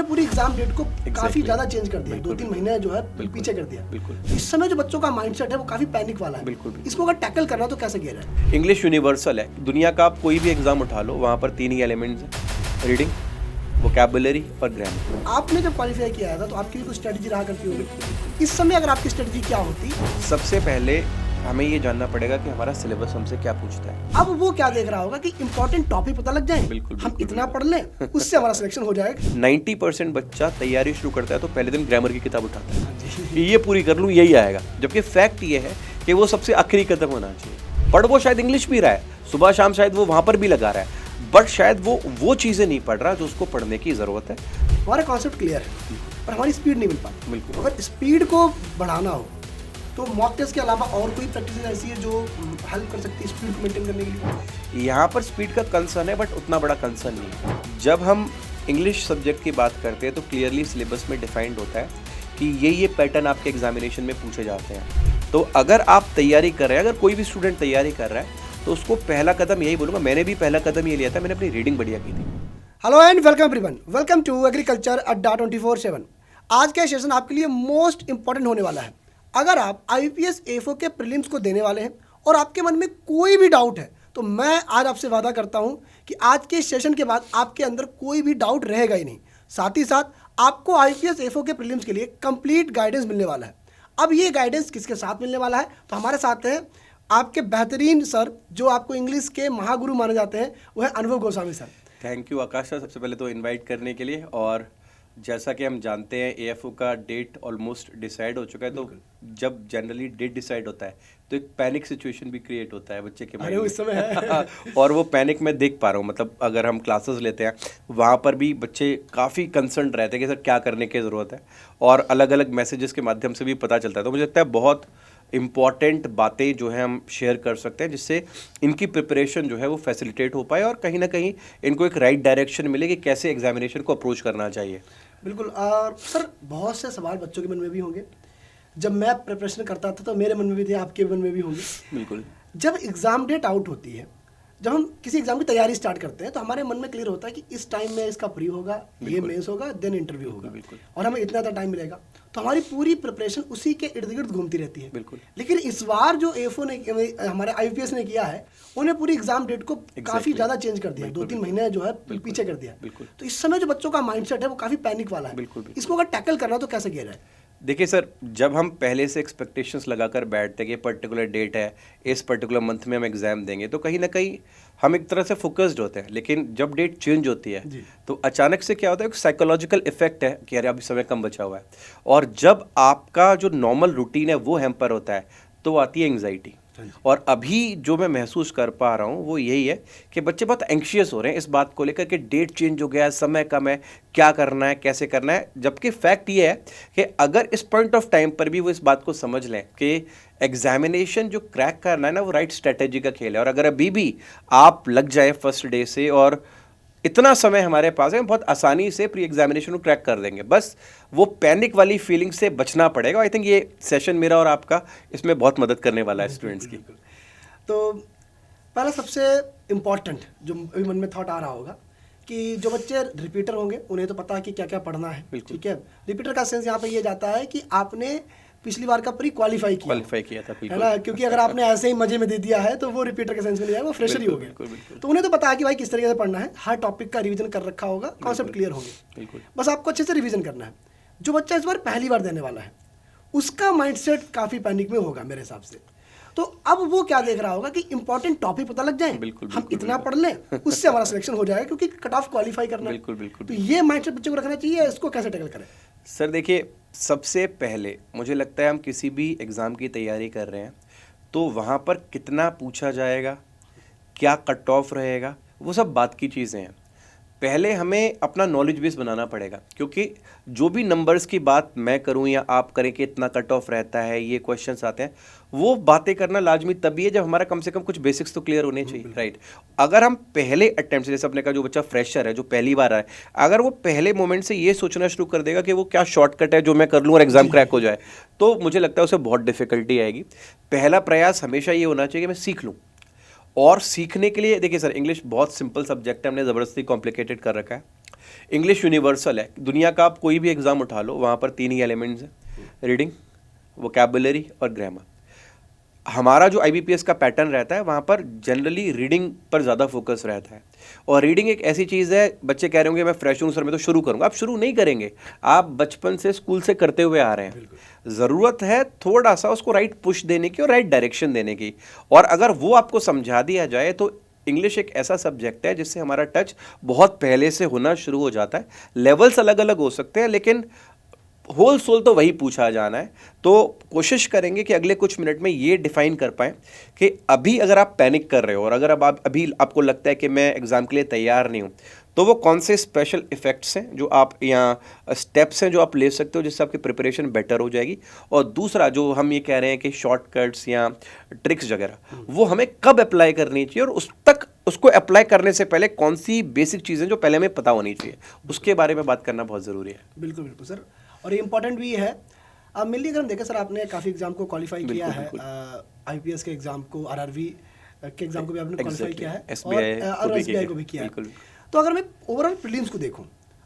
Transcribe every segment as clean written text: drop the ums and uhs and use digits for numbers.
उन्होंने पूरी exam date को काफी ज्यादा चेंज कर दिया, 2-3 महीने जो है पीछे कर दिया। बिल्कुल। इस समय जो बच्चों का माइंडसेट है वो काफी पैनिक वाला है। बिल्कुल। इसको अगर टैकल करना तो कैसे किया जाए? इंग्लिश यूनिवर्सल है, दुनिया का आप कोई भी एग्जाम उठा लो, वहाँ पर 3 ही एलिमेंट्स हैं, रीडिंग, वोकैबुलरी और ग्रामर। आपने जब क्वालिफाई किया था तो आपकी भी कुछ स्ट्रेटजी रहा करती होगी। इस समय अगर आपकी स्ट्रेटजी क्या होती? सबसे पहले हमें ये जानना पड़ेगा कि हमारा सिलेबस हमसे क्या पूछता है। अब वो क्या देख रहा होगा कि इंपॉर्टेंट टॉपिक पता लग जाए, बिल्कुल, हम बिल्कुल, इतना पढ़ लें उससे हमारा सिलेक्शन हो जाएगा। 90% बच्चा तैयारी शुरू करता है तो पहले दिन ग्रामर की किताब उठाता है कि ये पूरी कर लूँ, यही आएगा। जबकि फैक्ट ये है कि वो सबसे आखिरी कदम होना चाहिए। पढ़ वो शायद इंग्लिश भी रहा है, सुबह शाम शायद वो वहाँ पर भी लगा रहा है, बट शायद वो चीज़ें नहीं पढ़ रहा जो उसको पढ़ने की ज़रूरत है। हमारा कॉन्सेप्ट क्लियर है पर हमारी स्पीड नहीं मिल पाती। बिल्कुल। अगर स्पीड को बढ़ाना हो तो मॉक टेस्ट के अलावा और कोई प्रैक्टिस ऐसी है जो हेल्प कर सकती है स्पीड को मेंटेन करने के लिए? यहाँ पर स्पीड का कंसर्न है बट उतना बड़ा कंसर्न नहीं है। जब हम इंग्लिश सब्जेक्ट की बात करते हैं तो क्लियरली सिलेबस में डिफाइंड होता है कि ये पैटर्न आपके एग्जामिनेशन में पूछे जाते हैं। तो अगर आप तैयारी कर रहे हैं, अगर कोई भी स्टूडेंट तैयारी कर रहा है तो उसको पहला कदम यही बोलूँगा, मैंने भी पहला कदम ये लिया था, मैंने अपनी रीडिंग बढ़िया की थी। Hello and welcome everyone, welcome to agriculture Adda 24/7। आज का सेशन आपके लिए मोस्ट इंपॉर्टेंट होने वाला है। अगर आप IPS AFO के प्रीलिम्स को देने वाले हैं और आपके मन में कोई भी डाउट है तो मैं आज आपसे वादा करता हूं कि आज के सेशन के बाद आपके अंदर कोई भी डाउट रहेगा ही नहीं। साथ ही साथ आपको IPS AFO के प्रीलिम्स के लिए कंप्लीट गाइडेंस मिलने वाला है। अब ये गाइडेंस किसके साथ मिलने वाला है? तो हमारे साथ हैं आपके बेहतरीन सर, जो आपको इंग्लिश के महागुरु माने जाते हैं, वो है अनुभव Goswami sir. Thank you Akash sir, सबसे पहले तो इनवाइट करने के लिए। और जैसा कि हम जानते हैं AFO का डेट ऑलमोस्ट डिसाइड हो चुका है, तो जब जनरली डेट डिसाइड होता है तो एक पैनिक सिचुएशन भी क्रिएट होता है बच्चे के माइंड में। उस समय है। और वो पैनिक मैं देख पा रहा हूँ, मतलब अगर हम क्लासेस लेते हैं वहाँ पर भी बच्चे काफ़ी कंसर्न रहते हैं कि सर क्या करने की ज़रूरत है, और अलग अलग मैसेजेस के माध्यम से भी पता चलता है। तो मुझे लगता है बहुत इम्पॉर्टेंट बातें जो है हम शेयर कर सकते हैं जिससे इनकी प्रिपरेशन जो है वो फैसिलिटेट हो पाए और कहीं ना कहीं इनको एक राइट डायरेक्शन मिले कि कैसे एग्जामिनेशन को अप्रोच करना चाहिए। बिल्कुल। सर, बहुत से सवाल बच्चों के मन में भी होंगे, जब मैं प्रिपरेशन करता था तो मेरे मन में भी थे, आपके मन में भी होंगे। बिल्कुल। जब एग्ज़ाम डेट आउट होती है, जब हम किसी एग्ज़ाम की तैयारी स्टार्ट करते हैं तो हमारे मन में क्लियर होता है कि इस टाइम में इसका प्री होगा, ये मेंस होगा, देन इंटरव्यू होगा, और हमें इतना टाइम मिलेगा। तो हमारी पूरी प्रिपरेशन उसी के इर्द गिर्द घूमती रहती है। बिल्कुल। लेकिन इस बार जो AFO ने, हमारे IPS ने किया है, उन्हें पूरी एग्जाम डेट को काफ़ी ज़्यादा चेंज कर दिया, 2-3 महीने जो है पीछे कर दिया। तो इस समय जो बच्चों का माइंडसेट है वो काफ़ी पैनिक वाला है। इसको अगर टैकल करना तो कैसे किया जाए? देखिए सर, जब हम पहले से एक्सपेक्टेशंस लगाकर बैठते हैं कि पर्टिकुलर डेट है, इस पर्टिकुलर मंथ में हम एग्ज़ाम देंगे, तो कहीं ना कहीं हम एक तरह से फोकस्ड होते हैं। लेकिन जब डेट चेंज होती है तो अचानक से क्या होता है, एक साइकोलॉजिकल इफेक्ट है कि अरे अभी समय कम बचा हुआ है, और जब आपका जो नॉर्मल रूटीन है वो हैम्पर होता है तो आती है एंग्जाइटी। और अभी जो मैं महसूस कर पा रहा हूँ वो यही है कि बच्चे बहुत एंग्शियस हो रहे हैं इस बात को लेकर कि डेट चेंज हो गया है, समय कम है, क्या करना है, कैसे करना है। जबकि फैक्ट ये है कि अगर इस पॉइंट ऑफ टाइम पर भी वो इस बात को समझ लें कि एग्जामिनेशन जो क्रैक करना है ना वो राइट स्ट्रेटेजी का खेल है, और अगर अभी भी आप लग जाए फर्स्ट डे से और इतना समय हमारे पास है, बहुत आसानी से प्री एग्जामिनेशन को क्रैक कर देंगे। बस वो पैनिक वाली फीलिंग से बचना पड़ेगा। आई थिंक ये सेशन मेरा और आपका इसमें बहुत मदद करने वाला है स्टूडेंट्स की। तो पहला सबसे इम्पॉर्टेंट जो अभी मन में थॉट आ रहा होगा कि जो बच्चे रिपीटर होंगे उन्हें तो पता है कि क्या क्या पढ़ना है। ठीक है, रिपीटर का सेंस यहाँ पे ये जाता है कि आपने पिछली बार का प्री क्वालिफाई किया था, है ना? क्योंकि अगर आपने ऐसे ही मजे में दे दिया है तो वो रिपीटर के सेंस में नहीं है, वो फ्रेशर ही हो गया। तो उन्हें तो पता है कि भाई किस तरीके से पढ़ना है, हर टॉपिक का रिवीजन कर रखा होगा, कॉन्सेप्ट क्लियर होंगे, बस आपको अच्छे से रिवीजन करना है। जो बच्चा इस बार पहली बार देने वाला है उसका माइंडसेट काफ़ी पैनिक में होगा मेरे हिसाब से। तो अब वो क्या देख रहा होगा कि इंपॉर्टेंट टॉपिक पता लग जाए, हम इतना पढ़ लें उससे हमारा सिलेक्शन हो जाएगा, क्योंकि कट ऑफ क्वालिफाई करना है। तो ये माइंडसेट बच्चे को रखना चाहिए। इसको कैसे टैकल करें? सर देखिए, सबसे पहले मुझे लगता है हम किसी भी एग्ज़ाम की तैयारी कर रहे हैं तो वहाँ पर कितना पूछा जाएगा, क्या कट ऑफ रहेगा, वो सब बात की चीज़ें हैं। पहले हमें अपना नॉलेज बेस बनाना पड़ेगा, क्योंकि जो भी नंबर्स की बात मैं करूं या आप करें कि इतना कट ऑफ रहता है, ये क्वेश्चंस आते हैं, वो बातें करना लाजमी तभी है जब हमारा कम से कम कुछ बेसिक्स तो क्लियर होने चाहिए, राइट? अगर हम पहले अटेम्प्ट से, जैसे अपने का जो बच्चा फ्रेशर है, जो पहली बार आए, अगर वो पहले मोमेंट से ये सोचना शुरू कर देगा कि वो क्या शॉर्टकट है जो मैं कर लूँ और एग्जाम क्रैक हो जाए, तो मुझे लगता है उसे बहुत डिफिकल्टी आएगी। पहला प्रयास हमेशा ये होना चाहिए कि मैं सीख लूँ। और सीखने के लिए देखिए सर, इंग्लिश बहुत सिंपल सब्जेक्ट है, हमने ज़बरदस्ती कॉम्प्लिकेटेड कर रखा है। इंग्लिश यूनिवर्सल है, दुनिया का आप कोई भी एग्जाम उठा लो, वहाँ पर 3 ही एलिमेंट्स हैं, रीडिंग, वोकैबुलरी और ग्रामर। हमारा जो IBPS का पैटर्न रहता है वहाँ पर जनरली रीडिंग पर ज़्यादा फोकस रहता है। और रीडिंग एक ऐसी चीज़ है, बच्चे कह रहे होंगे मैं फ्रेश हूँ सर मैं तो शुरू करूँगा, आप शुरू नहीं करेंगे, आप बचपन से स्कूल से करते हुए आ रहे हैं। ज़रूरत है थोड़ा सा उसको राइट पुश देने की और राइट डायरेक्शन देने की, और अगर वो आपको समझा दिया जाए तो इंग्लिश एक ऐसा सब्जेक्ट है जिससे हमारा टच बहुत पहले से होना शुरू हो जाता है। लेवल्स अलग अलग हो सकते हैं लेकिन होल सोल तो वही पूछा जाना है। तो कोशिश करेंगे कि अगले कुछ मिनट में ये डिफाइन कर पाएं कि अभी अगर आप पैनिक कर रहे हो और अगर अब आप अभी आपको लगता है कि मैं एग्ज़ाम के लिए तैयार नहीं हूँ, तो वो कौन से स्पेशल इफ़ेक्ट्स हैं जो आप यहाँ स्टेप्स हैं जो आप ले सकते हो जिससे आपकी प्रिपरेशन बेटर हो जाएगी। और दूसरा जो हम ये कह रहे हैं कि शॉर्टकट्स या ट्रिक्स वगैरह वो हमें कब अप्लाई करनी चाहिए और उसको अप्लाई करने से पहले कौन सी बेसिक चीज़ें जो पहले हमें पता होनी चाहिए, उसके बारे में बात करना बहुत ज़रूरी है। बिल्कुल बिल्कुल सर, और ये इम्पोर्टेंट भी है। अब मेनली अगर हम देखें सर, आपने काफ़ी एग्जाम को क्वालिफाई किया है, IPS के एग्जाम को, RRB के एग्जाम को भी आपने क्वालिफाई किया है और SBI को भी किया है। तो अगर मैं ओवरऑल प्रीलिम्स को देखूं,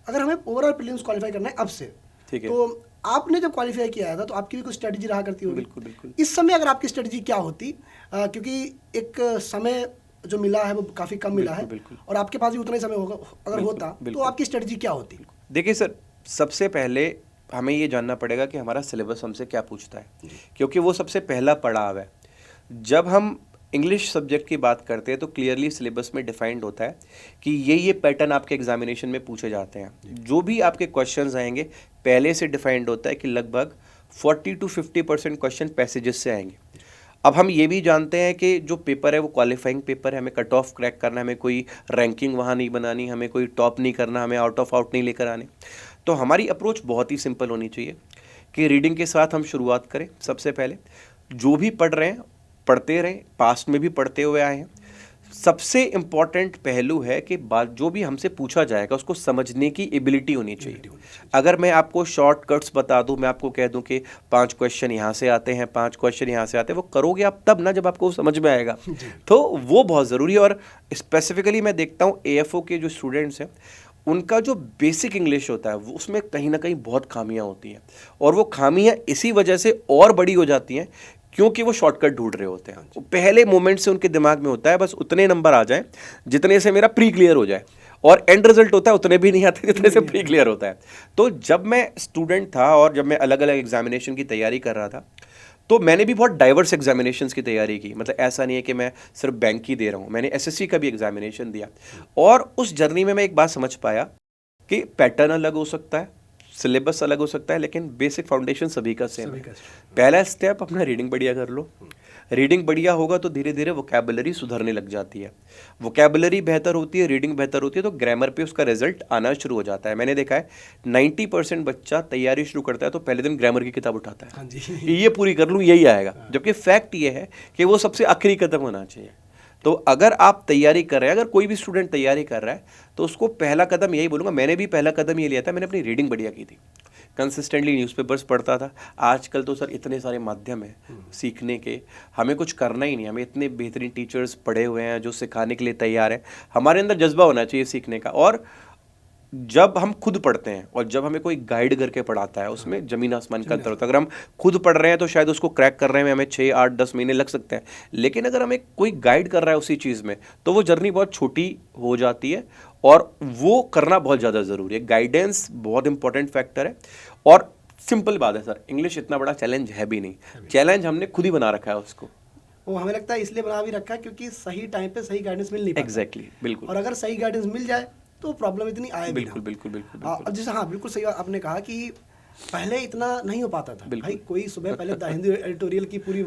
अगर हमें ओवरऑल प्रीलिम्स क्वालिफाई करना है अब से, तो आपने जब क्वालिफाई किया था तो आपकी भी कुछ स्ट्रेटजी रहा करती होगी। बिल्कुल बिल्कुल। इस समय अगर आपकी स्ट्रेटजी क्या होती, क्योंकि एक समय जो मिला है वो काफ़ी कम मिला है और आपके पास भी उतना ही समय होगा, अगर होता तो आपकी स्ट्रेटजी क्या होती? देखिए सर, सबसे पहले हमें ये जानना पड़ेगा कि हमारा सिलेबस हमसे क्या पूछता है, क्योंकि वो सबसे पहला पड़ाव है। जब हम इंग्लिश सब्जेक्ट की बात करते हैं तो क्लियरली सिलेबस में डिफाइंड होता है कि ये पैटर्न आपके एग्जामिनेशन में पूछे जाते हैं। जो भी आपके क्वेश्चंस आएंगे पहले से डिफाइंड होता है कि लगभग 40 to 50% क्वेश्चन पैसेजेस से आएंगे। अब हम ये भी जानते हैं कि जो पेपर है वो क्वालिफाइंग पेपर है, हमें कट ऑफ क्रैक करना है, हमें कोई रैंकिंग वहाँ नहीं बनानी, हमें कोई टॉप नहीं करना, हमें आउट ऑफ आउट नहीं लेकर आने। तो हमारी अप्रोच बहुत ही सिंपल होनी चाहिए कि रीडिंग के साथ हम शुरुआत करें। सबसे पहले जो भी पढ़ रहे हैं पढ़ते रहें, पास्ट में भी पढ़ते हुए आए हैं। सबसे इम्पॉर्टेंट पहलू है कि बात जो भी हमसे पूछा जाएगा उसको समझने की एबिलिटी होनी चाहिए। अगर मैं आपको शॉर्टकट्स बता दूं, मैं आपको कह दूं कि 5 क्वेश्चन यहाँ से आते हैं, 5 क्वेश्चन यहाँ से आते हैं, वो करोगे आप तब ना जब आपको समझ में आएगा। तो वो बहुत ज़रूरी है। और स्पेसिफिकली मैं देखता हूँ AFO के जो स्टूडेंट्स हैं उनका जो बेसिक इंग्लिश होता है वो उसमें कहीं ना कहीं बहुत खामियां होती हैं, और वो खामियां इसी वजह से और बड़ी हो जाती हैं क्योंकि वो शॉर्टकट ढूंढ रहे होते हैं। पहले मोमेंट से उनके दिमाग में होता है बस उतने नंबर आ जाएं जितने से मेरा प्री क्लियर हो जाए, और एंड रिजल्ट होता है उतने भी नहीं आते जितने से प्री क्लियर होता है। तो जब मैं स्टूडेंट था और जब मैं अलग अलग एग्जामिनेशन की तैयारी कर रहा था तो मैंने भी बहुत डाइवर्स एग्जामिनेशंस की तैयारी की। मतलब ऐसा नहीं है कि मैं सिर्फ बैंक ही दे रहा हूँ, मैंने SSC का भी एग्जामिनेशन दिया। और उस जर्नी में मैं एक बात समझ पाया कि पैटर्न अलग हो सकता है, सिलेबस अलग हो सकता है, लेकिन बेसिक फाउंडेशन सभी का सेम है। पहला स्टेप अपना रीडिंग बढ़िया कर लो। रीडिंग बढ़िया होगा तो धीरे धीरे वोकैबुलरी सुधरने लग जाती है। वोकैबुलरी बेहतर होती है, रीडिंग बेहतर होती है तो ग्रामर पे उसका रिजल्ट आना शुरू हो जाता है। मैंने देखा है 90% बच्चा तैयारी शुरू करता है तो पहले दिन ग्रामर की किताब उठाता है। हाँ जी। ये पूरी कर लूँ यही आएगा, जबकि फैक्ट ये है कि वो सबसे आखिरी कदम होना चाहिए। तो अगर आप तैयारी कर रहे हैं, अगर कोई भी स्टूडेंट तैयारी कर रहा है तो उसको पहला कदम यही बोलूँगा, मैंने भी पहला कदम ये लिया था, मैंने अपनी रीडिंग बढ़िया की थी, कंसिस्टेंटली न्यूज़पेपर्स पढ़ता था। आजकल तो सर इतने सारे माध्यम हैं सीखने के, हमें कुछ करना ही नहीं, हमें इतने बेहतरीन टीचर्स पढ़े हुए हैं जो सिखाने के लिए तैयार हैं। हमारे अंदर जज्बा होना चाहिए सीखने का। और जब हम खुद पढ़ते हैं और जब हमें कोई गाइड करके पढ़ाता है उसमें ज़मीन आसमान का अंतर होता है। अगर हम खुद पढ़ रहे हैं तो शायद उसको क्रैक करने में हमें 6, 8, 10 महीने लग सकते हैं, लेकिन अगर हमें कोई गाइड कर रहा है उसी चीज़ में तो वो जर्नी बहुत छोटी हो जाती है, और वो करना बहुत ज़्यादा ज़रूरी है। गाइडेंस बहुत इंपॉर्टेंट फैक्टर है। और सिंपल बात है सर, इंग्लिश इतना बड़ा चैलेंज है भी नहीं, चैलेंज हमने खुद ही बना रखा है उसको। वो हमें लगता है इसलिए बना भी रखा है क्योंकि सही टाइम पे सही गाइडेंस मिल नहीं पाता। एग्जैक्टली, बिल्कुल। और अगर सही गाइडेंस मिल जाए तो प्रॉब्लम इतनी आए बिल्कुल बिल्कुल बिल्कुल। अब जैसे हाँ बिल्कुल सही आपने कहा कि पहले इतना नहीं हो पाता था भाई। कोई सुबह पहले द हिंदू एडिटोरियल की पूरी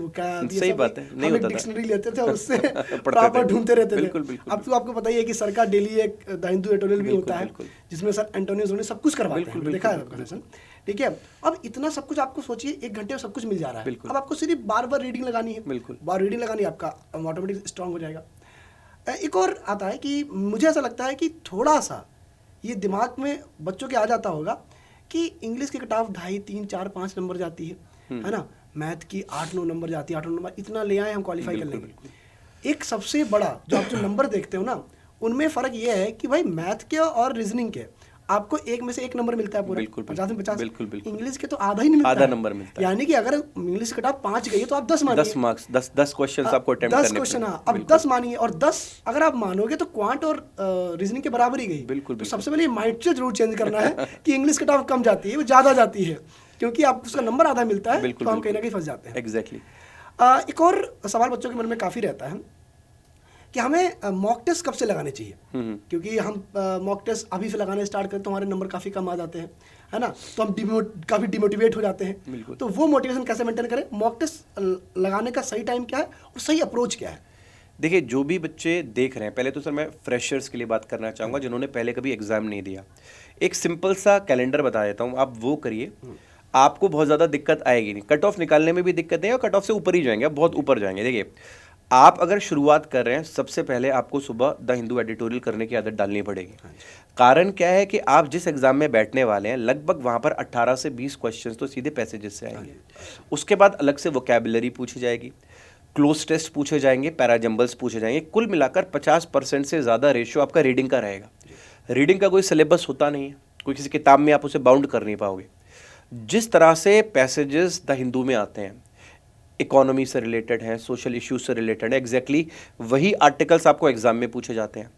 सही बात है, नहीं होता था, डिक्शनरी लेते थे और उससे प्रॉपर ढूंढते रहते थे। अब तो आपको पता ही है कि सर का डेली एक द हिंदू एडिटोरियल भी होता है जिसमें सर एंटोनियो जोनी सब कुछ करवाते हैं, देखा है। ठीक है, अब इतना सब कुछ आपको सोचिए 1 घंटे में सब कुछ मिल जा रहा है। अब आपको सिर्फ बार बार रीडिंग लगानी है, बार रीडिंग लगानी है, आपका ऑटोमेटिक स्ट्रांग हो जाएगा। एक और आता है कि मुझे ऐसा लगता है कि थोड़ा सा ये दिमाग में बच्चों के आ जाता होगा कि इंग्लिश की कटाव 2.5, 3, 4, 5 नंबर जाती है ना, मैथ की 8-9 नंबर जाती है, 8-9 नंबर इतना ले आए हम क्वालिफाई कर लेंगे। एक सबसे बड़ा जो आप जो नंबर देखते हो ना, उनमें फ़र्क ये है कि भाई मैथ के और रीजनिंग के आपको 1 में से 1 नंबर मिलता है पूरा, बिल्कुल 50 में 50। बिल्कुल। इंग्लिश के तो आधा ही नहीं मिलता आधा है। नंबर मिलता है, यानी कि अगर इंग्लिश कट ऑफ 5 गई है तो आप 10 मानिए, 10 मार्क्स, 10 क्वेश्चन आपको अटेम्प्ट 10 करने क्वेश्चन, पड़ेंगे। अब 10 मानिए, और 10 अगर आप मानोगे तो क्वांट और रीजनिंग के बराबर ही गई। बिल्कुल, तो बिल्कुल। सबसे पहले माइंड से जरूर चेंज करना है कि इंग्लिश कट ऑफ कम जाती है, वो ज़्यादा जाती है, क्योंकि आप उसका नंबर आधा मिलता है, बिल्कुल, तो हम कहीं ना बिल्कुल। कहीं फंस जाते हैं। एग्जैक्टली। एक और सवाल बच्चों के मन में काफ़ी रहता है कि हमें मॉक टेस्ट कब से लगाने चाहिए, क्योंकि हम मॉक टेस्ट अभी से लगाने स्टार्ट करें तो हमारे नंबर काफ़ी कम आ जाते हैं, है ना, तो हम काफ़ी डिमोटिवेट हो जाते हैं। तो वो मोटिवेशन कैसे मेंटेन करें, मॉक टेस्ट लगाने का सही टाइम क्या है और सही अप्रोच क्या है? देखिए, जो भी बच्चे देख रहे हैं, पहले तो सर मैं फ्रेशर्स के लिए बात करना चाहूँगा जिन्होंने पहले कभी एग्जाम नहीं दिया। एक सिंपल सा कैलेंडर बता देता हूँ, आप वो करिए, आपको बहुत ज़्यादा दिक्कत आएगी नहीं। कट ऑफ निकालने में भी दिक्कत नहीं है, और कट ऑफ से ऊपर ही जाएंगे, आप बहुत ऊपर जाएंगे। देखिए, आप अगर शुरुआत कर रहे हैं, सबसे पहले आपको सुबह द हिंदू एडिटोरियल करने की आदत डालनी पड़ेगी। कारण क्या है कि आप जिस एग्जाम में बैठने वाले हैं, लगभग वहाँ पर 18 से 20 क्वेश्चन तो सीधे पैसेजेस से आएंगे। उसके बाद अलग से वोकैबुलरी पूछी जाएगी, क्लोज टेस्ट पूछे जाएंगे, पैराजम्बल्स पूछे जाएंगे। कुल मिलाकर 50% से ज़्यादा रेशियो आपका रीडिंग का रहेगा। रीडिंग का कोई सिलेबस होता नहीं है, कोई किसी किताब में आप उसे बाउंड कर नहीं पाओगे। जिस तरह से पैसेजेस द हिंदू में आते हैं, इकोनॉमी से रिलेटेड हैं, सोशल इश्यूज से रिलेटेड है, एग्जैक्टली वही आर्टिकल्स आपको एग्जाम में पूछे जाते हैं।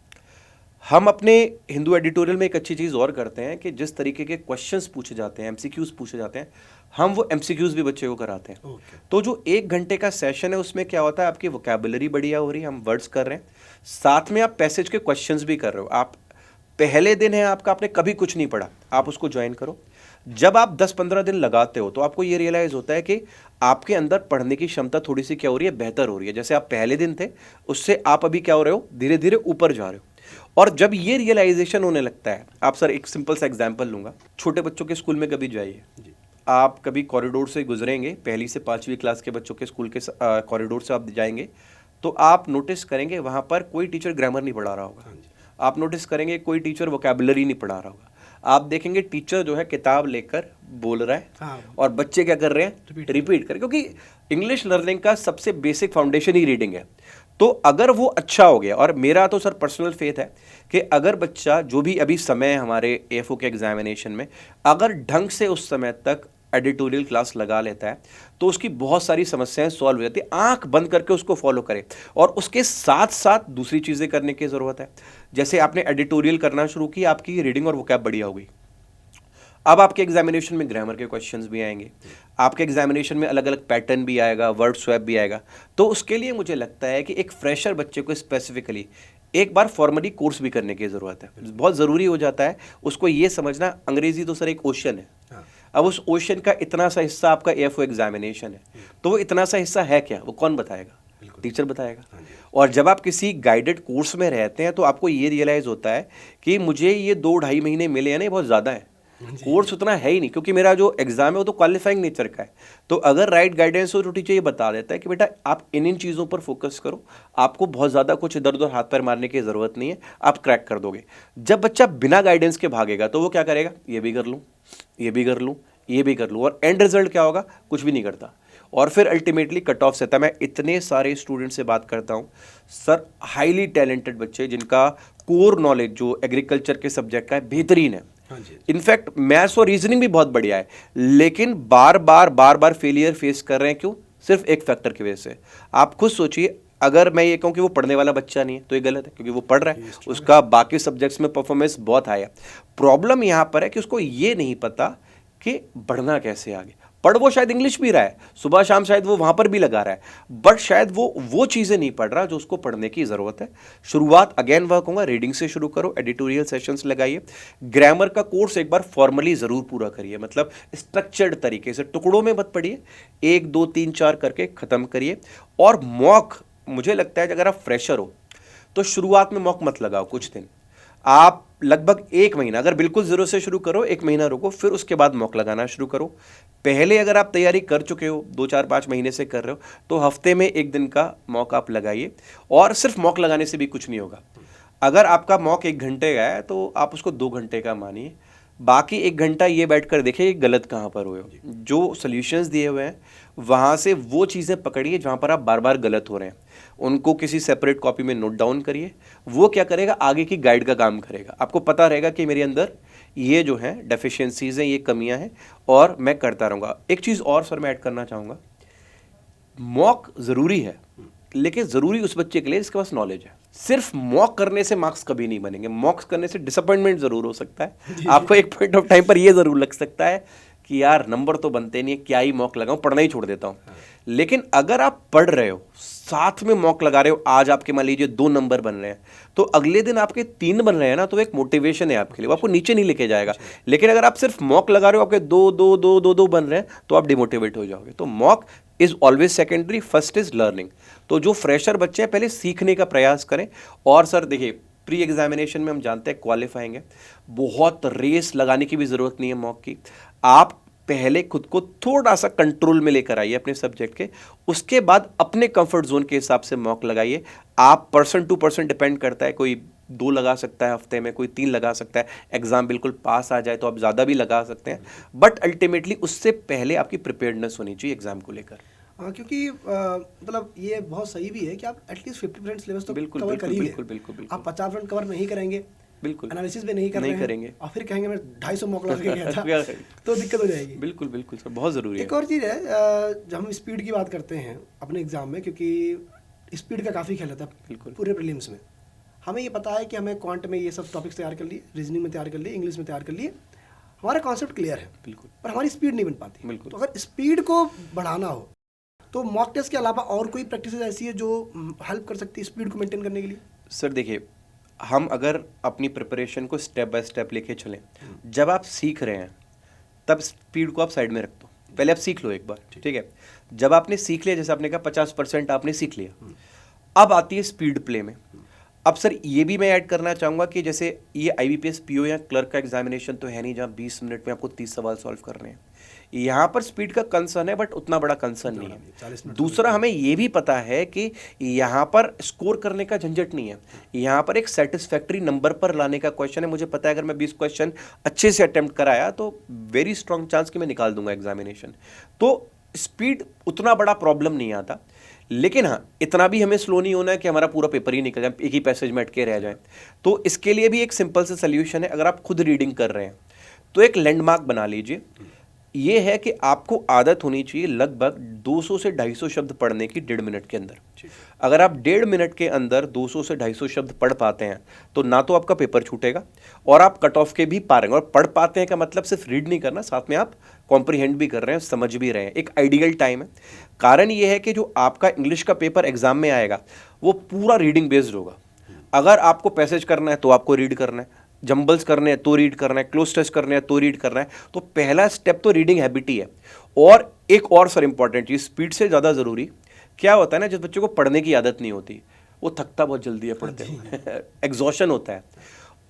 हम अपने हिंदू एडिटोरियल में एक अच्छी चीज़ और करते हैं कि जिस तरीके के क्वेश्चंस पूछे जाते हैं, एमसीक्यूज पूछे जाते हैं, हम वो एमसीक्यूज भी बच्चे को कराते हैं। तो जो 1 घंटे का सेशन है उसमें क्या होता है, आपकी वोकैबुलरी बढ़िया हो रही है, हम वर्ड्स कर रहे हैं, साथ में आप पैसेज के क्वेश्चंस भी कर रहे हो। आप पहले दिन है आपका, आपने कभी कुछ नहीं पढ़ा, आप उसको ज्वाइन करो। जब आप 10-15 दिन लगाते हो तो आपको ये रियलाइज होता है कि आपके अंदर पढ़ने की क्षमता थोड़ी सी क्या हो रही है, बेहतर हो रही है। जैसे आप पहले दिन थे, उससे आप अभी क्या हो रहे हो, धीरे धीरे ऊपर जा रहे हो। और जब ये रियलाइजेशन होने लगता है, आप सर एक सिंपल सा एग्जांपल लूंगा, छोटे बच्चों के स्कूल में कभी जाइए, आप कभी कॉरिडोर से गुजरेंगे, 1ली से 5वीं क्लास के बच्चों के स्कूल के कॉरिडोर से आप जाएंगे, तो आप नोटिस करेंगे वहाँ पर कोई टीचर ग्रामर नहीं पढ़ा रहा होगा। आप नोटिस करेंगे कोई टीचर वोकैबुलरी नहीं पढ़ा रहा होगा। आप देखेंगे टीचर जो है किताब लेकर बोल रहा है, और बच्चे क्या कर रहे हैं, रिपीट कर, क्योंकि इंग्लिश लर्निंग का सबसे बेसिक फाउंडेशन ही रीडिंग है। तो अगर वो अच्छा हो गया, और मेरा तो सर पर्सनल फेथ है कि अगर बच्चा जो भी अभी समय है हमारे एएफओ के एग्जामिनेशन में, अगर ढंग से उस समय तक एडिटोरियल क्लास लगा लेता है तो उसकी बहुत सारी समस्याएं सॉल्व हो जाती है। आंख बंद करके उसको फॉलो करे, और उसके साथ साथ दूसरी चीज़ें करने की ज़रूरत है। जैसे आपने एडिटोरियल करना शुरू की, आपकी रीडिंग और वोकैब बढ़िया हो गई, अब आपके एग्जामिनेशन में ग्रामर के क्वेश्चंस भी आएंगे, आपके एग्जामिनेशन में अलग अलग पैटर्न भी आएगा, वर्ड स्वैप भी आएगा। तो उसके लिए मुझे लगता है कि एक फ्रेशर बच्चे को स्पेसिफिकली एक बार फॉर्मली कोर्स भी करने की ज़रूरत है। बहुत ज़रूरी हो जाता है उसको ये समझना, अंग्रेजी तो सर एक ओशन है, अब उस ओशन का इतना सा हिस्सा आपका एएफओ एग्जामिनेशन है, तो वो इतना सा हिस्सा है क्या, वो कौन बताएगा, टीचर बताएगा। और जब आप किसी गाइडेड कोर्स में रहते हैं तो आपको ये रियलाइज़ होता है कि मुझे ये 2-2.5 महीने मिले हैं ना, बहुत ज़्यादा है, कोर्स उतना है ही नहीं, क्योंकि मेरा जो एग्जाम है वो तो क्वालिफाइंग नेचर का है। तो अगर राइट गाइडेंस हो तो टीचर ये बता देता है कि बेटा आप इन चीज़ों पर फोकस करो, आपको बहुत ज़्यादा कुछ इधर उधर हाथ पैर मारने की ज़रूरत नहीं है, आप क्रैक कर दोगे। जब बच्चा बिना गाइडेंस के भागेगा तो वो क्या करेगा, ये भी कर लूँ, ये भी कर लूँ, ये भी कर लूँ, और एंड रिजल्ट क्या होगा, कुछ भी नहीं करता, और फिर अल्टीमेटली कट ऑफ से था। मैं इतने सारे स्टूडेंट से बात करता हूँ सर, हाईली टैलेंटेड बच्चे जिनका कोर नॉलेज जो एग्रीकल्चर के सब्जेक्ट का है बेहतरीन है, इनफैक्ट मैथ्स और रीजनिंग भी बहुत बढ़िया है, लेकिन बार बार फेलियर फेस कर रहे हैं। क्यों, सिर्फ एक फैक्टर की वजह से। आप खुद सोचिए, अगर मैं ये कहूँ कि वो पढ़ने वाला बच्चा नहीं है तो ये गलत है, क्योंकि वो पढ़ रहा है, उसका बाकी सब्जेक्ट्स में परफॉर्मेंस बहुत हाई है। प्रॉब्लम यहाँ पर है कि उसको ये नहीं पता कि बढ़ना कैसे आगे। पढ़ वो शायद इंग्लिश भी रहा है, सुबह शाम शायद वो वहाँ पर भी लगा रहा है, बट शायद वो चीज़ें नहीं पढ़ रहा जो उसको पढ़ने की ज़रूरत है। शुरुआत अगेन वह कहूँगा, रीडिंग से शुरू करो, एडिटोरियल सेशंस लगाइए, ग्रामर का कोर्स एक बार फॉर्मली ज़रूर पूरा करिए, मतलब स्ट्रक्चर्ड तरीके से, टुकड़ों में मत पढ़िए, 1, 2, 3, 4 करके ख़त्म करिए। और मॉक, मुझे लगता है कि अगर आप फ्रेशर हो तो शुरुआत में मॉक मत लगाओ कुछ दिन, आप लगभग 1 महीना, अगर बिल्कुल ज़ीरो से शुरू करो, 1 महीना रुको, फिर उसके बाद मॉक लगाना शुरू करो। पहले अगर आप तैयारी कर चुके हो, 2, 4, 5 महीने से कर रहे हो, तो हफ्ते में 1 दिन का मॉक आप लगाइए। और सिर्फ मॉक लगाने से भी कुछ नहीं होगा। अगर आपका मॉक 1 घंटे का है तो आप उसको 2 घंटे का मानिए, बाकी 1 घंटा ये बैठ कर देखिए गलत कहाँ पर हुए हो। जो सॉल्यूशंस दिए हुए हैं वहाँ से वो चीज़ें पकड़िए जहाँ पर आप बार बार गलत हो रहे हैं, उनको किसी सेपरेट कॉपी में नोट डाउन करिए। वो क्या करेगा, आगे की गाइड का काम करेगा। आपको पता रहेगा कि मेरे अंदर ये जो है डेफिशिएंसीज हैं, ये कमियां हैं, और मैं करता रहूँगा। एक चीज़ और सर मैं ऐड करना चाहूँगा, मॉक ज़रूरी है, लेकिन ज़रूरी उस बच्चे के लिए जिसके पास नॉलेज है। सिर्फ मॉक करने से मार्क्स कभी नहीं बनेंगे। मॉक्स करने से डिसअपॉइंटमेंट ज़रूर हो सकता है, आपको एक पॉइंट ऑफ टाइम पर ये ज़रूर लग सकता है कि यार नंबर तो बनते नहीं है, क्या ही मॉक लगाऊं, पढ़ना ही छोड़ देता हूँ। लेकिन अगर आप पढ़ रहे हो, साथ में मॉक लगा रहे हो, आज आपके मान लीजिए 2 नंबर बन रहे हैं, तो अगले दिन आपके 3 बन रहे हैं ना, तो एक मोटिवेशन है आपके लिए, वो आपको नीचे नहीं लेके जाएगा। लेकिन अगर आप सिर्फ मॉक लगा रहे हो, आपके 2 बन रहे हैं, तो आप डिमोटिवेट हो जाओगे। तो mock is always secondary, first is learning. तो जो फ्रेशर बच्चे हैं, पहले सीखने का प्रयास करें। और सर देखिए, प्री एग्जामिनेशन में हम जानते हैं क्वालिफाइंग है, बहुत रेस लगाने की भी ज़रूरत नहीं है मॉक की। आप पहले खुद को थोड़ा सा कंट्रोल में लेकर आइए अपने सब्जेक्ट के, उसके बाद अपने कंफर्ट जोन के हिसाब से मॉक लगाइए। आप पर्सन टू पर्सन डिपेंड करता है, कोई 2 लगा सकता है हफ्ते में, कोई 3 लगा सकता है। एग्जाम बिल्कुल पास आ जाए तो आप ज़्यादा भी लगा सकते हैं, बट अल्टीमेटली उससे पहले आपकी प्रिपेयर्डनेस होनी चाहिए एग्जाम को लेकर। हाँ, क्योंकि मतलब ये बहुत सही भी है कि आप एटलीस्ट 50% सिलेबस तो बिल्कुल कवर करिए। बिल्कुल। आप 50% कवर नहीं करेंगे, बिल्कुल एनालिसिस भी नहीं कर रहे हैं, करेंगे, और फिर कहेंगे मैं 250 मॉक लगा के गया था तो दिक्कत हो जाएगी। बिल्कुल सर, बहुत ज़रूरी है। एक और चीज़ है, जब हम स्पीड की बात करते हैं अपने एग्जाम में, क्योंकि स्पीड का काफ़ी ख्याल रहता है बिल्कुल। पूरे प्रीलिम्स में। हमें ये पता है कि हमें क्वांट में ये सब टॉपिक्स तैयार कर लिए, रीजनिंग में तैयार कर लिए, इंग्लिश में तैयार कर लिए, हमारा कॉन्सेप्ट क्लियर है, बिल्कुल, पर हमारी स्पीड नहीं बन पाती। बिल्कुल। तो अगर स्पीड को बढ़ाना हो तो मॉक टेस्ट के अलावा और कोई प्रैक्टिस ऐसी है जो हेल्प कर सकती है स्पीड को मेंटेन करने के लिए? सर देखिए, हम अगर अपनी प्रिपरेशन को स्टेप बाय स्टेप लेके चलें, जब आप सीख रहे हैं तब स्पीड को आप साइड में रख दो, पहले आप सीख लो एक बार, ठीक है। जब आपने सीख लिया, जैसे आपने कहा 50% आपने सीख लिया, अब आती है स्पीड प्ले में। अब सर ये भी मैं ऐड करना चाहूँगा कि जैसे ये IBPS PO या क्लर्क का एग्जामिनेशन तो है नहीं जहाँ 20 मिनट में आपको 30 सवाल सॉल्व करने हैं। यहाँ पर स्पीड का कंसर्न है, बट उतना बड़ा कंसर्न नहीं है। दूसरा, हमें ये भी पता है कि यहाँ पर स्कोर करने का झंझट नहीं है, यहाँ पर एक सेटिस्फैक्ट्री नंबर पर लाने का क्वेश्चन है। मुझे पता है अगर मैं 20 क्वेश्चन अच्छे से अटेम्प्ट कराया तो वेरी स्ट्रॉन्ग चांस कि मैं निकाल दूंगा एग्जामिनेशन। तो स्पीड उतना बड़ा प्रॉब्लम नहीं आता, लेकिन हाँ, इतना भी हमें स्लो नहीं होना है कि हमारा पूरा पेपर ही निकल जाए, एक ही पैसेज में अटके रह जाए। तो इसके लिए भी एक सिंपल सा सोल्यूशन है। अगर आप खुद रीडिंग कर रहे हैं तो एक लैंडमार्क बना लीजिए। ये है कि आपको आदत होनी चाहिए लगभग 200 से 250 शब्द पढ़ने की 1.5 मिनट के अंदर। अगर आप 1.5 मिनट के अंदर 200 से 250 शब्द पढ़ पाते हैं तो ना तो आपका पेपर छूटेगा और आप कट ऑफ के भी पा रहे हैं। और पढ़ पाते हैं का मतलब सिर्फ रीड नहीं करना, साथ में आप कॉम्प्रीहेंड भी कर रहे हैं, समझ भी रहे हैं। एक आइडियल टाइम है। कारण ये है कि जो आपका इंग्लिश का पेपर एग्जाम में आएगा वो पूरा रीडिंग बेस्ड होगा। अगर आपको पैसेज करना है तो आपको रीड करना है, जंबल्स करने हैं तो रीड करना है, क्लोज टेस्ट करने हैं तो रीड करना है। तो पहला स्टेप तो रीडिंग हैबिट ही है। और एक और सर इंपॉर्टेंट चीज़, स्पीड से ज़्यादा ज़रूरी क्या होता है ना, जिस बच्चे को पढ़ने की आदत नहीं होती वो थकता बहुत जल्दी है पढ़ते हुए, एग्जॉशन होता है।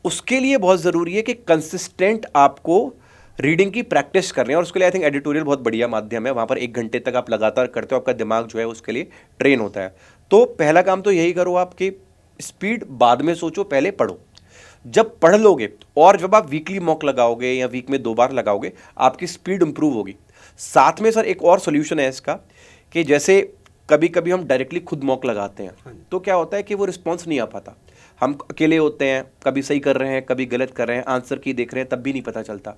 उसके लिए बहुत ज़रूरी है कि कंसिस्टेंट आपको रीडिंग की प्रैक्टिस करनी है। और उसके लिए आई थिंक एडिटोरियल बहुत बढ़िया माध्यम है। वहाँ पर 1 घंटे तक आप लगातार करते हो, आपका दिमाग जो है उसके लिए ट्रेन होता है। तो पहला काम तो यही करो आप कि स्पीड बाद में सोचो, पहले पढ़ो। जब पढ़ लोगे और जब आप वीकली मॉक लगाओगे या वीक में 2 बार लगाओगे, आपकी स्पीड इंप्रूव होगी। साथ में सर एक और सॉल्यूशन है इसका कि जैसे कभी कभी हम डायरेक्टली खुद मॉक लगाते हैं तो क्या होता है कि वो रिस्पॉन्स नहीं आ पाता। हम अकेले होते हैं, कभी सही कर रहे हैं, कभी गलत कर रहे हैं, आंसर की देख रहे हैं, तब भी नहीं पता चलता।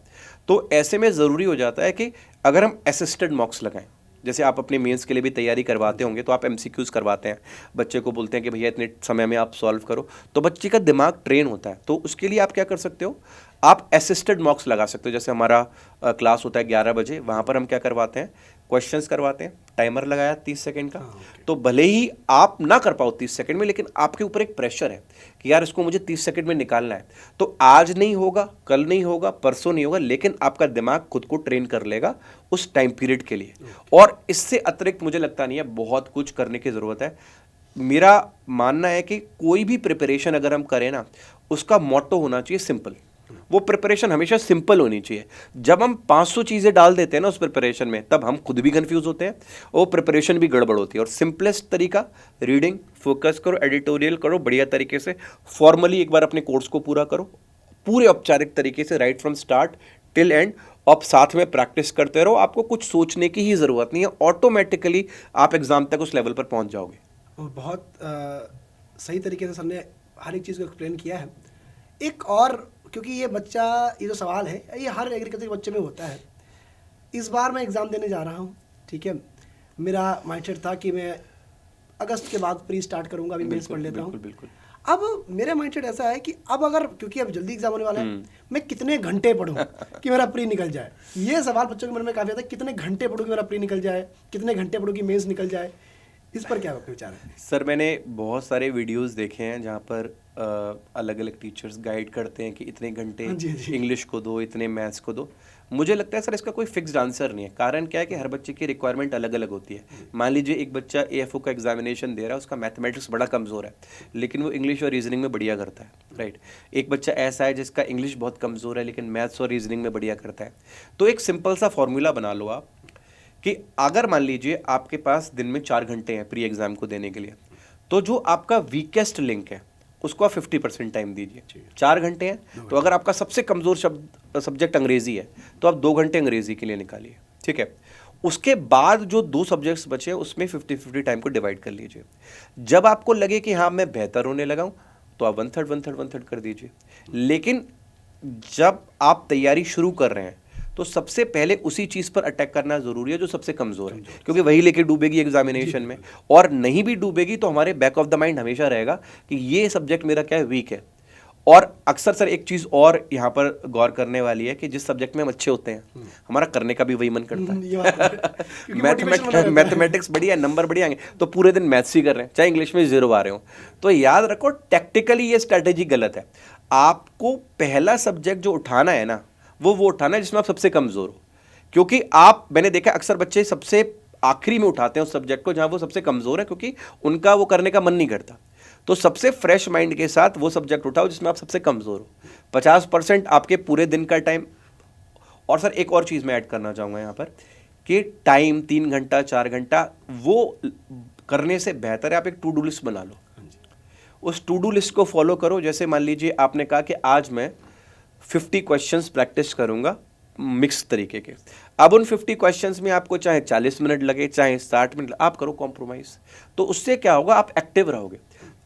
तो ऐसे में ज़रूरी हो जाता है कि अगर हम असिस्टेड मॉक्स लगाएं, जैसे आप अपने मेंस के लिए भी तैयारी करवाते होंगे तो आप MCQs करवाते हैं, बच्चे को बोलते हैं कि भैया इतने समय में आप सॉल्व करो, तो बच्चे का दिमाग ट्रेन होता है। तो उसके लिए आप क्या कर सकते हो, आप असिस्टेड मॉक्स लगा सकते हो। जैसे हमारा क्लास होता है 11 बजे, वहाँ पर हम क्या करवाते हैं, क्वेश्चंस करवाते हैं, टाइमर लगाया 30 सेकंड का। तो भले ही आप ना कर पाओ 30 सेकंड में, लेकिन आपके ऊपर एक प्रेशर है कि यार इसको मुझे 30 सेकंड में निकालना है। तो आज नहीं होगा, कल नहीं होगा, परसों नहीं होगा, लेकिन आपका दिमाग खुद को ट्रेन कर लेगा उस टाइम पीरियड के लिए। और इससे अतिरिक्त मुझे लगता नहीं है बहुत कुछ करने की ज़रूरत है। मेरा मानना है कि कोई भी प्रिपरेशन अगर हम करें ना, उसका मोटो होना चाहिए सिंपल। वो प्रिपरेशन हमेशा सिंपल होनी चाहिए। जब हम 500 चीज़ें डाल देते हैं ना उस प्रिपरेशन में, तब हम खुद भी कंफ्यूज होते हैं और प्रिपरेशन भी गड़बड़ होती है। और सिंपलेस्ट तरीका, रीडिंग, फोकस करो, एडिटोरियल करो बढ़िया तरीके से, फॉर्मली एक बार अपने कोर्स को पूरा करो, पूरे औपचारिक तरीके से, right from start till and. आप साथ में प्रैक्टिस करते रहो, आपको कुछ सोचने की ही ज़रूरत नहीं है, ऑटोमेटिकली आप एग्जाम तक उस लेवल पर पहुँच जाओगे। और बहुत सही तरीके से सर ने हर एक चीज़ को एक्सप्लेन किया है। एक और क्योंकि ये जो सवाल है ये हर एग्रीकल्चर के बच्चे में होता है। इस बार मैं एग्ज़ाम देने जा रहा हूँ, ठीक है। मेरा माइंडसेट था कि मैं अगस्त के बाद प्री स्टार्ट करूँगा, अभी मेंस पढ़ लेता हूँ। बिल्कुल। अब मेरा माइंडसेट ऐसा है कि अब अगर, क्योंकि अब जल्दी एग्जाम होने वाला है, मैं कितने घंटे पढूं कि मेरा प्री निकल जाए। ये सवाल बच्चों के मन में काफ़ी आता है, कितने घंटे पढूं कि मेरा प्री निकल जाए, कितने घंटे पढूं कि मेंस निकल जाए। इस पर क्या आपके विचार है? सर मैंने बहुत सारे वीडियोस देखे हैं जहाँ पर अलग अलग टीचर्स गाइड करते हैं कि इतने घंटे इंग्लिश को दो, इतने मैथ्स को दो। मुझे लगता है सर इसका कोई फिक्स्ड आंसर नहीं है। कारण क्या है कि हर बच्चे की रिक्वायरमेंट अलग अलग होती है। मान लीजिए एक बच्चा AFO का एग्जामिनेशन दे रहा है, उसका मैथमेटिक्स बड़ा कमज़ोर है लेकिन वो इंग्लिश और रीजनिंग में बढ़िया करता है, राइट। एक बच्चा ऐसा है जिसका इंग्लिश बहुत कमज़ोर है लेकिन मैथ्स और रीजनिंग में बढ़िया करता है। तो एक सिंपल सा फॉर्मूला बना लो आप कि अगर मान लीजिए आपके पास दिन में 4 घंटे हैं प्री एग्जाम को देने के लिए, तो जो आपका वीकेस्ट लिंक है उसको आप 50% टाइम दीजिए। 4 घंटे हैं तो अगर आपका सबसे कमज़ोर सब्जेक्ट अंग्रेजी है तो आप 2 घंटे अंग्रेजी के लिए निकालिए, ठीक है। उसके बाद जो 2 सब्जेक्ट्स बचे उसमें 50-50 टाइम को डिवाइड कर लीजिए। जब आपको लगे कि हाँ मैं बेहतर होने लगा हूँ तो आप 1/3 कर दीजिए। लेकिन जब आप तैयारी शुरू कर रहे हैं तो सबसे पहले उसी चीज़ पर अटैक करना ज़रूरी है जो सबसे कमज़ोर है, क्योंकि वही लेके डूबेगी एग्जामिनेशन में। और नहीं भी डूबेगी तो हमारे बैक ऑफ द माइंड हमेशा रहेगा कि ये सब्जेक्ट मेरा क्या है, वीक है। और अक्सर सर एक चीज़ और यहाँ पर गौर करने वाली है कि जिस सब्जेक्ट में हम अच्छे होते हैं हमारा करने का भी वही मन करता है। मैथमेटिक्स बढ़िया, नंबर बढ़िया आएंगे तो पूरे दिन मैथ्स ही कर रहे हैं, चाहे इंग्लिश में 0 आ रहे हो। तो याद रखो टैक्टिकली ये स्ट्रैटेजी गलत है। आपको पहला सब्जेक्ट जो उठाना है ना वो उठाना है जिसमें आप सबसे कमज़ोर हो। क्योंकि मैंने देखा अक्सर बच्चे सबसे आखिरी में उठाते हैं उस सब्जेक्ट को जहाँ वो सबसे कमज़ोर है, क्योंकि उनका वो करने का मन नहीं करता। तो सबसे फ्रेश माइंड के साथ वो सब्जेक्ट उठाओ जिसमें आप सबसे कमज़ोर हो। 50% आपके पूरे दिन का टाइम। और सर एक और चीज़ मैं ऐड करना चाहूँगा यहाँ पर कि टाइम 3 घंटा 4 घंटा वो करने से बेहतर है आप एक टू डू लिस्ट बना लो। उस टू डू लिस्ट को फॉलो करो। जैसे मान लीजिए आपने कहा कि आज मैं 50 क्वेश्चंस प्रैक्टिस करूंगा मिक्स तरीके के। अब उन 50 क्वेश्चंस में आपको चाहे 40 मिनट लगे चाहे 60 मिनट, आप करो कॉम्प्रोमाइज़। तो उससे क्या होगा, आप एक्टिव रहोगे।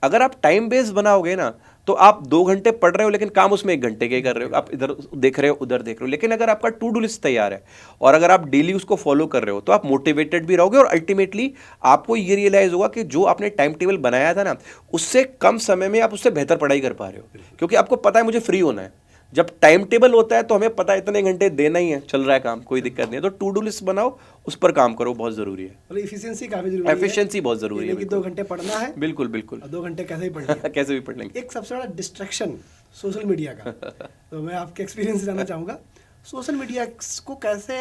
अगर आप टाइम बेस्ड बनाओगे ना तो आप 2 घंटे पढ़ रहे हो लेकिन काम उसमें 1 घंटे के कर रहे हो, आप इधर देख रहे हो उधर देख रहे हो। लेकिन अगर आपका टू डू लिस्ट तैयार है और अगर आप डेली उसको फॉलो कर रहे हो तो आप मोटिवेटेड भी रहोगे और अल्टीमेटली आपको ये रियलाइज होगा कि जो आपने टाइम टेबल बनाया था ना उससे कम समय में आप उससे बेहतर पढ़ाई कर पा रहे हो, क्योंकि आपको पता है मुझे फ्री होना है। जब टाइम टेबल होता है तो हमें पता है इतने घंटे देना ही है, चल रहा है काम, कोई दिक्कत नहीं है। तो टू डू लिस्ट बनाओ, उस पर काम करो, बहुत जरूरी है। मतलब एफिशिएंसी काफी जरूरी है। एफिशिएंसी बहुत जरूरी है कि 2 घंटे पढ़ना है, बिल्कुल बिल्कुल, 2 घंटे कैसे ही पढ़ना है कैसे भी पढ़ लेंगे। एक सबसे बड़ा डिस्ट्रैक्शन सोशल मीडिया का तो मैं आपके एक्सपीरियंस से जानना चाहूँगा, सोशल मीडिया को कैसे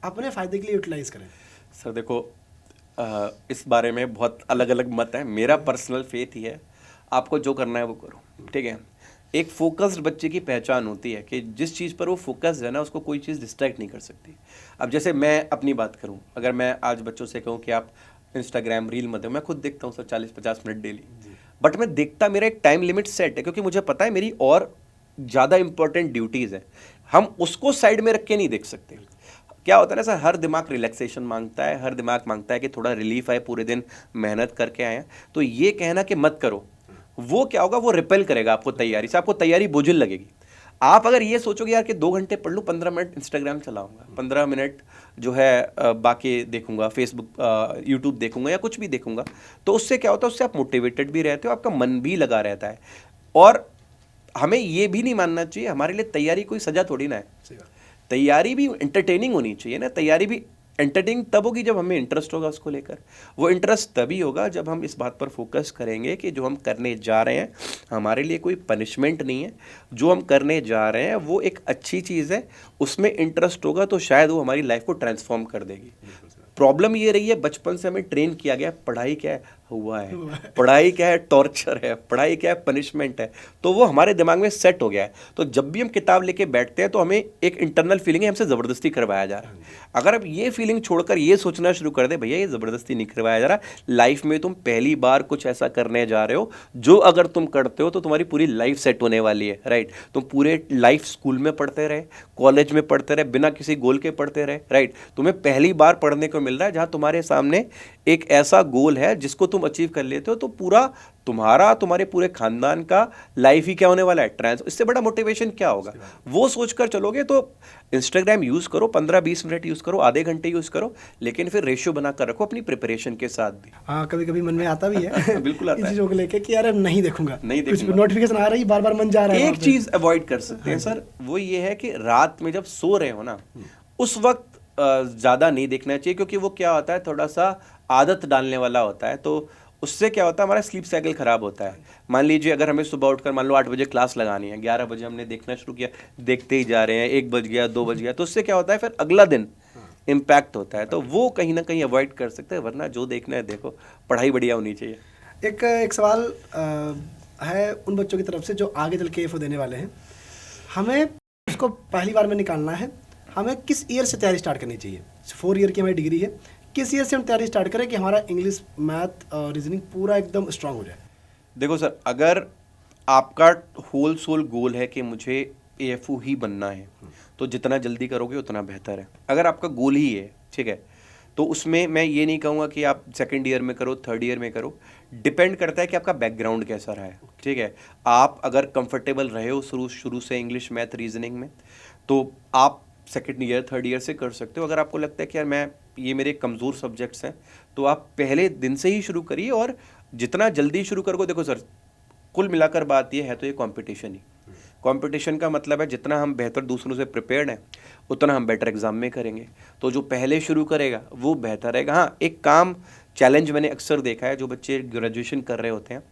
अपने फ़ायदे के लिए यूटिलाइज करें? सर देखो इस बारे में बहुत अलग अलग मत है। मेरा पर्सनल फेथ ही है, आपको जो करना है वो करो, ठीक है। एक फोकस्ड बच्चे की पहचान होती है कि जिस चीज़ पर वो फोकस्ड है ना उसको कोई चीज़ डिस्ट्रैक्ट नहीं कर सकती। अब जैसे मैं अपनी बात करूं, अगर मैं आज बच्चों से कहूं कि आप इंस्टाग्राम रील मत देखो, मैं खुद देखता हूं सर 40-50 मिनट डेली, बट मैं देखता, मेरा एक टाइम लिमिट सेट है क्योंकि मुझे पता है मेरी और ज़्यादा इंपॉर्टेंट ड्यूटीज़ हैं, हम उसको साइड में रख के नहीं देख सकते। क्या होता है ना सर, हर दिमाग रिलैक्सेशन मांगता है, हर दिमाग मांगता है कि थोड़ा रिलीफ आए, पूरे दिन मेहनत करके आए हैं। तो ये कहना कि मत करो, वो क्या होगा, वो रिपेल करेगा आपको तैयारी से, आपको तैयारी बोझिल लगेगी। आप अगर ये सोचोगे यार कि 2 घंटे पढ़ लूँ, 15 मिनट इंस्टाग्राम चलाऊंगा, 15 मिनट जो है बाकी देखूंगा, फेसबुक यूट्यूब देखूंगा या कुछ भी देखूंगा, तो उससे क्या होता है, उससे आप मोटिवेटेड भी रहते हो, आपका मन भी लगा रहता है। और हमें ये भी नहीं मानना चाहिए हमारे लिए तैयारी कोई सजा थोड़ी ना है, तैयारी भी एंटरटेनिंग होनी चाहिए ना। तैयारी भी एंटरटेनिंग तब होगी जब हमें इंटरेस्ट होगा उसको लेकर। वो इंटरेस्ट तभी होगा जब हम इस बात पर फोकस करेंगे कि जो हम करने जा रहे हैं हमारे लिए कोई पनिशमेंट नहीं है, जो हम करने जा रहे हैं वो एक अच्छी चीज़ है, उसमें इंटरेस्ट होगा तो शायद वो हमारी लाइफ को ट्रांसफॉर्म कर देगी। प्रॉब्लम ये रही है, बचपन से हमें ट्रेन किया गया, पढ़ाई क्या है, हुआ है, पढ़ाई क्या है, टॉर्चर है, पढ़ाई क्या है, पनिशमेंट है, तो वो हमारे दिमाग में सेट हो गया है। तो जब भी हम किताब लेके बैठते हैं तो हमें एक इंटरनल फीलिंग है हमसे ज़बरदस्ती करवाया जा रहा है। अगर आप ये फीलिंग छोड़कर ये सोचना शुरू कर दे, भैया ये ज़बरदस्ती नहीं करवाया जा रहा, लाइफ में तुम पहली बार कुछ ऐसा करने जा रहे हो जो अगर तुम करते हो तो तुम्हारी पूरी लाइफ सेट होने वाली है, राइट। तुम पूरे लाइफ स्कूल में पढ़ते रहे, कॉलेज में पढ़ते रहे, बिना किसी गोल के पढ़ते रहे, राइट। तुम्हें पहली बार पढ़ने को मिल रहा है जहाँ तुम्हारे सामने एक ऐसा गोल है जिसको तुम तुम अचीव कर लेते हो तो पूरा तुम्हारे पूरे खानदान का लाइफ ही क्या होने वाला है, इससे बड़ा मोटिवेशन क्या होगा। वो सोचकर चलोगे तो इंस्टाग्राम यूज़ करो, 15-20 मिनट यूज़ करो, आधे घंटे यूज़ करो, लेकिन फिर रेशियो बनाकर रखो अपनी प्रिपरेशन के साथ भी। हाँ, कभी कभी मन में आता भी है बिल्कुल आता है चीज़ों को लेके कि यार नहीं देखूंगा, नहीं कुछ देखूंगा। नोटिफिकेशन आ रही, बार बार मन जा रहा है। एक चीज अवॉइड कर सकते हैं सर, वो ये है कि रात में जब सो रहे हो ना, उस वक्त ज्यादा नहीं देखना चाहिए, क्योंकि वो क्या होता है, थोड़ा सा आदत डालने वाला होता है। तो उससे क्या होता है, हमारा स्लीप साइकिल खराब होता है। मान लीजिए अगर हमें सुबह उठकर मान लो 8 बजे क्लास लगानी है, 11 बजे हमने देखना शुरू किया, देखते ही जा रहे हैं, 1 बज गया, 2 बज गया, तो उससे क्या होता है, फिर अगला दिन इम्पैक्ट होता है। तो वो कहीं ना कहीं अवॉइड कर सकते हैं, वरना जो देखना है देखो, पढ़ाई बढ़िया होनी चाहिए। एक सवाल है उन बच्चों की तरफ से जो आगे चल के एफओ देने वाले हैं। हमें उसको पहली बार में निकालना है, हमें किस ईयर से तैयारी स्टार्ट करनी चाहिए? 4 ईयर की हमारी डिग्री है, किस ईयर से हम तैयारी स्टार्ट करें कि हमारा इंग्लिश, मैथ और रीजनिंग पूरा एकदम स्ट्रांग हो जाए? देखो सर, अगर आपका होल सोल गोल है कि मुझे एएफओ ही बनना है, तो जितना जल्दी करोगे उतना बेहतर है। अगर आपका गोल ही है, ठीक है, तो उसमें मैं ये नहीं कहूँगा कि आप सेकंड ईयर में करो, थर्ड ईयर में करो। डिपेंड करता है कि आपका बैकग्राउंड कैसा रहा है, ठीक है। आप अगर कंफर्टेबल रहे हो शुरू से इंग्लिश, मैथ, रीजनिंग में, तो आप सेकंड ईयर, थर्ड ईयर से कर सकते हो। अगर आपको लगता है कि यार ये मेरे कमज़ोर सब्जेक्ट्स हैं, तो आप पहले दिन से ही शुरू करिए, और जितना जल्दी शुरू करोगे। देखो सर, कुल मिलाकर बात ये है, तो ये कंपटीशन ही, कंपटीशन का मतलब है जितना हम बेहतर दूसरों से प्रिपेयर्ड हैं, उतना हम बेटर एग्जाम में करेंगे। तो जो पहले शुरू करेगा वो बेहतर रहेगा। हाँ, एक काम चैलेंज मैंने अक्सर देखा है, जो बच्चे ग्रेजुएशन कर रहे होते हैं,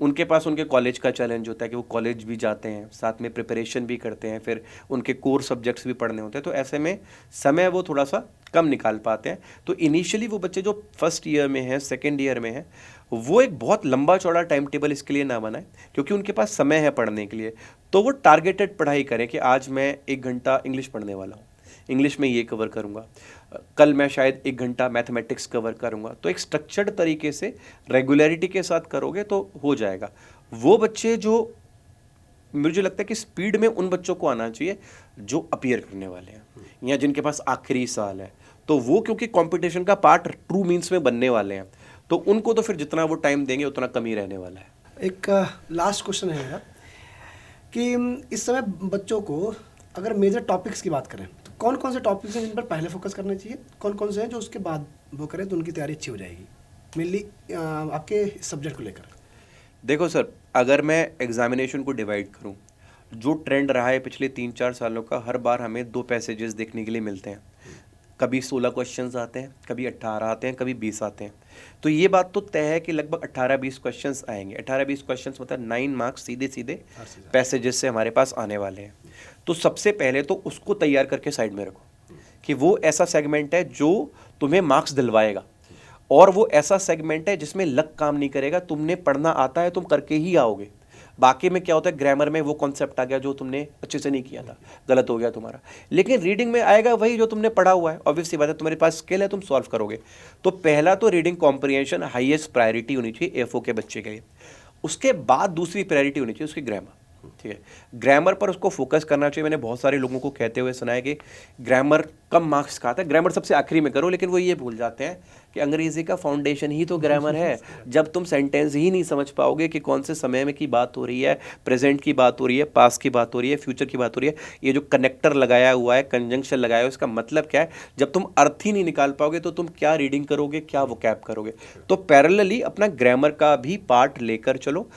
उनके पास उनके कॉलेज का चैलेंज होता है कि वो कॉलेज भी जाते हैं, साथ में प्रिपरेशन भी करते हैं, फिर उनके कोर सब्जेक्ट्स भी पढ़ने होते हैं, तो ऐसे में समय वो थोड़ा सा कम निकाल पाते हैं। तो इनिशियली वो बच्चे जो फर्स्ट ईयर में हैं, सेकेंड ईयर में हैं, वो एक बहुत लंबा चौड़ा टाइम टेबल इसके लिए ना बनाए, क्योंकि उनके पास समय है पढ़ने के लिए। तो वो टारगेटेड पढ़ाई करें कि आज मैं 1 घंटा इंग्लिश पढ़ने वाला हूँ, इंग्लिश में ये कवर करूँगा, कल मैं शायद 1 घंटा मैथमेटिक्स कवर करूँगा। तो एक स्ट्रक्चर्ड तरीके से रेगुलरिटी के साथ करोगे तो हो जाएगा। वो बच्चे जो, मुझे लगता है कि स्पीड में उन बच्चों को आना चाहिए जो अपीयर करने वाले हैं या जिनके पास आखिरी साल है, तो वो क्योंकि कंपटीशन का पार्ट ट्रू मीन्स में बनने वाले हैं, तो उनको तो फिर जितना वो टाइम देंगे उतना कम ही रहने वाला है। एक लास्ट क्वेश्चन है मेरा कि इस समय बच्चों को अगर मेजर टॉपिक्स की बात करें तो कौन कौन से टॉपिक्स हैं जिन पर पहले फोकस करना चाहिए, कौन कौन से हैं जो उसके बाद वो करें तो उनकी तैयारी अच्छी हो जाएगी, मेनली आपके सब्जेक्ट को लेकर? देखो सर, अगर मैं एग्जामिनेशन को डिवाइड करूं, जो ट्रेंड रहा है पिछले 3-4 सालों का, हर बार हमें 2 पैसेजेस देखने के लिए मिलते हैं। कभी 16 क्वेश्चंस आते हैं, कभी 18 आते हैं, कभी 20 आते हैं। तो ये बात तो तय है कि लगभग 18-20 क्वेश्चंस आएंगे। 18-20 क्वेश्चंस मतलब 9 मार्क्स सीधे सीधे पैसेजेस से हमारे पास आने वाले हैं। तो सबसे पहले तो उसको तैयार करके साइड में रखो कि वो ऐसा सेगमेंट है जो तुम्हें मार्क्स दिलवाएगा, और वो ऐसा सेगमेंट है जिसमें लक काम नहीं करेगा। तुमने पढ़ना आता है, तुम करके ही आओगे। बाकी में क्या होता है, ग्रामर में वो कॉन्सेप्ट आ गया जो तुमने अच्छे से नहीं किया था, गलत हो गया तुम्हारा। लेकिन रीडिंग में आएगा वही जो तुमने पढ़ा हुआ है, ऑब्वियस सी बात है, तुम्हारे पास स्किल है, तुम सॉल्व करोगे। तो पहला तो रीडिंग कॉम्प्रिहेंशन हाईएस्ट प्रायोरिटी होनी चाहिए एफओ के बच्चे के लिए। उसके बाद दूसरी प्रायोरिटी होनी चाहिए उसकी ग्रामर, ठीक है। ग्रामर पर उसको फोकस करना चाहिए। मैंने बहुत सारे लोगों को कहते हुए सुना है कि ग्रामर कम मार्क्स खाता है, ग्रामर सबसे आखिरी में करो, लेकिन वो ये भूल जाते हैं कि अंग्रेजी का फाउंडेशन ही तो ग्रामर है। जब तुम सेंटेंस ही नहीं समझ पाओगे कि कौन से समय में की बात हो रही है, प्रेजेंट की बात हो रही है, पास्ट की बात हो रही है, फ्यूचर की बात हो रही है, ये जो कनेक्टर लगाया हुआ है, कंजंक्शन लगाया हुआ है, इसका मतलब क्या है, जब तुम अर्थ ही नहीं निकाल पाओगे तो तुम क्या रीडिंग करोगे, क्या वोकैब करोगे। तो पैरेलली अपना ग्रामर का भी पार्ट लेकर चलो।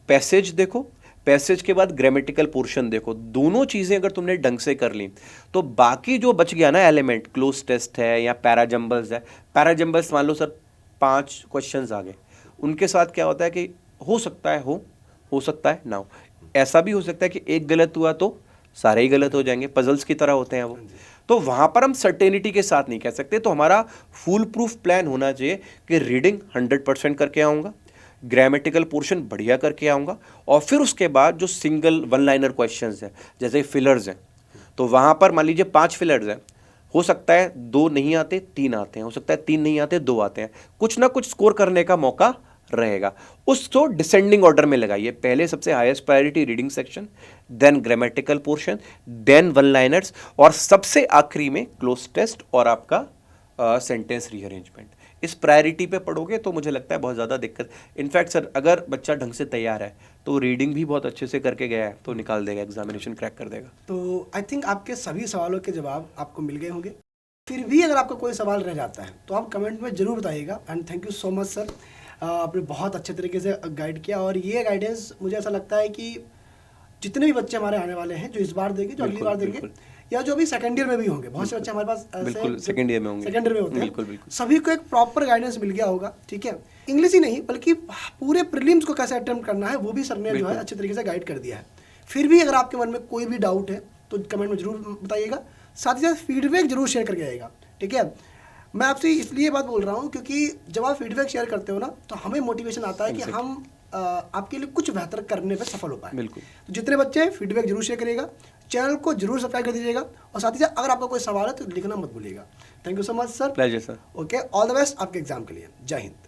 पैसेज देखो, पैसेज के बाद ग्रामेटिकल पोर्शन देखो। दोनों चीज़ें अगर तुमने ढंग से कर ली तो बाकी जो बच गया ना एलिमेंट, क्लोज टेस्ट है या पैराजम्बल्स है, पैराजम्बल्स मान लो सर 5 क्वेश्चंस आ गए, उनके साथ क्या होता है कि हो सकता है हो सकता है ना हो। ऐसा भी हो सकता है कि एक गलत हुआ तो सारे ही गलत हो जाएंगे, पजल्स की तरह होते हैं वो। तो वहाँ पर हम सर्टेनिटी के साथ नहीं कह सकते। तो हमारा फुल प्रूफ प्लान होना चाहिए कि रीडिंग 100% करके आऊँगा, ग्रामेटिकल पोर्शन बढ़िया करके आऊँगा, और फिर उसके बाद जो सिंगल 1 लाइनर क्वेश्चंस हैं, जैसे फिलर्स हैं, तो वहाँ पर मान लीजिए 5 फिलर्स हैं, हो सकता है 2 नहीं आते, 3 आते हैं, हो सकता है 3 नहीं आते, 2 आते हैं, कुछ ना कुछ स्कोर करने का मौका रहेगा। उसको डिसेंडिंग ऑर्डर में लगाइए, पहले सबसे highest priority reading section, then grammatical portion, then 1 liners, और सबसे आखिरी में क्लोज टेस्ट और आपका सेंटेंस रीअरेंजमेंट। इस प्रायोरिटी पे पढ़ोगे तो मुझे लगता है बहुत ज़्यादा दिक्कत। इनफैक्ट सर, अगर बच्चा ढंग से तैयार है तो रीडिंग भी बहुत अच्छे से करके गया है तो निकाल देगा, एग्जामिनेशन क्रैक कर देगा। तो आई थिंक आपके सभी सवालों के जवाब आपको मिल गए होंगे। फिर भी अगर आपका कोई सवाल रह जाता है तो आप कमेंट में ज़रूर बताइएगा। And thank you so much sir, आपने बहुत अच्छे तरीके से गाइड किया। और ये गाइडेंस मुझे ऐसा लगता है कि जितने भी बच्चे हमारे आने वाले हैं, जो इस बार देंगे, जो अगली बार देंगे, या जो अभी सेकंड ईयर में भी होंगे, बहुत से बच्चे हमारे पास बिल्कुल सेकंड ईयर में होंगे, सेकंड ईयर में होते हैं, बिल्कुल बिल्कुल, सभी को एक प्रॉपर गाइडेंस मिल गया होगा। ठीक है, इंग्लिश ही नहीं बल्कि पूरे प्रीलिम्स को कैसे अटेम्प्ट करना है वो भी सर ने जो है अच्छे तरीके से गाइड कर दिया है। फिर भी अगर आपके मन में कोई भी डाउट है तो कमेंट में जरूर बताइएगा, साथ ही साथ फीडबैक जरूर शेयर करके आइएगा। ठीक है, मैं आपसे इसलिए बात बोल रहा हूँ क्योंकि जब आप फीडबैक शेयर करते हो ना तो हमें मोटिवेशन आता है कि हम आपके लिए कुछ बेहतर करने पे सफल हो पाए। बिल्कुल। तो जितने बच्चे फीडबैक जरूर शेयर करिएगा, चैनल को जरूर सब्सक्राइब कर दीजिएगा, और साथ ही साथ अगर आपका कोई सवाल है तो लिखना मत भूलिएगा। Thank you so much sir. Pleasure sir. Okay, all the best आपके एग्जाम के लिए। जय हिंद।